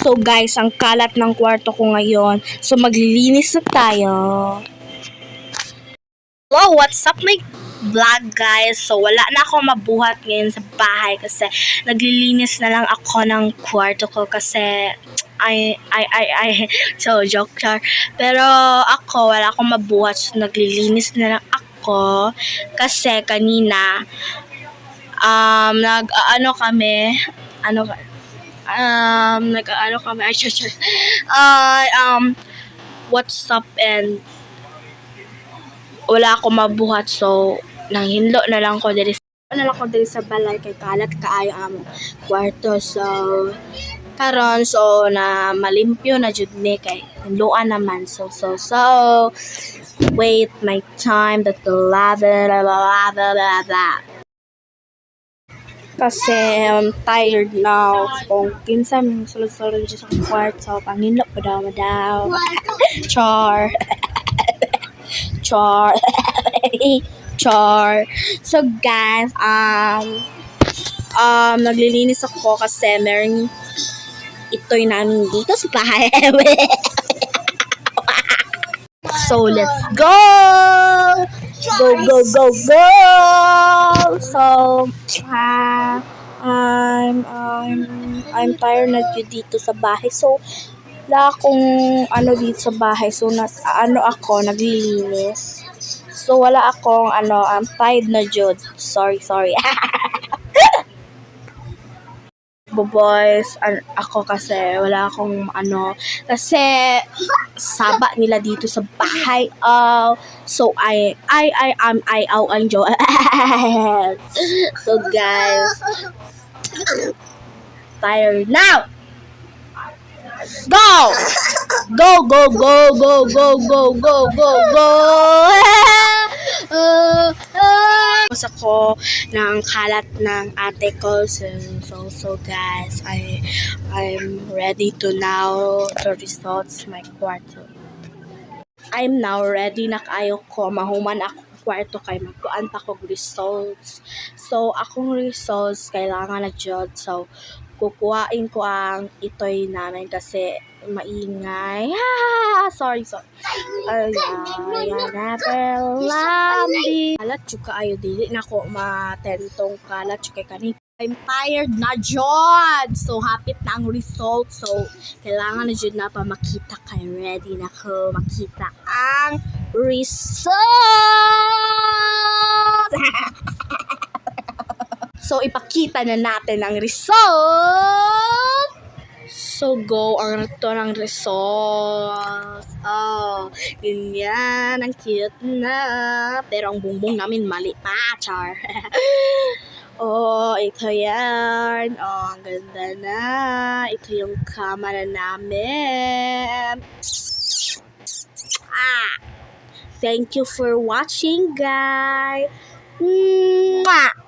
So guys, ang kalat ng kwarto ko ngayon. So maglilinis na tayo. Hello, what's up my vlog guys? So wala na ako mabuhat ngayon sa bahay kasi naglilinis na lang ako ng kwarto ko kasi so joke char. Pero ako wala akong mabuhat, so naglilinis na lang ako kasi kanina nag-ano kami what's up and wala akong mabuhat, so nanghinlo na lang ko diri sa balay kay kalat kaayo ang kwarto. So karon so na malimpyo na jud ni kay hinloan naman. So wait my time that the kasi I'm tired now. So kinsa man sulod-sulod sa kwarto panghinlo pa daw char char. So guys, naglilinis ako kasi meron itoy namin dito sa bahay. So let's go. Go. So I'm tired na dito sa bahay. So wala akong dito sa bahay. So ako naglilinis. So wala akong I'm tired na jud. Sorry. Boys, ako kasi wala akong kasi saba nila dito sa bahay. So I'm joke. So guys, tired now. Go! Tapos ako ng kalat ng ate ko. So guys, I'm ready to now to results my kwarto. I'm now ready na kayo ko mahuman ako kwarto kay magkuan pa ko results. So akong results kailangan na jud. So kukuhain ko ang itoy namin kasi maingay. Sorry. Never love me. Kalat chuka ayo dili na ko matentong kalat chuka kani. I'm tired na jud. So hapit na ang result. So kailangan na jud na pa makita kay ready na ko makita ang result. So, ipakita na natin ang result. So, go ang ito ng result. Ganyan. Ang cute na. Pero ang bumbong namin mali pa, char. Ito yan. Ang ganda na. Ito yung camera namin. Thank you for watching, guys. Mwah!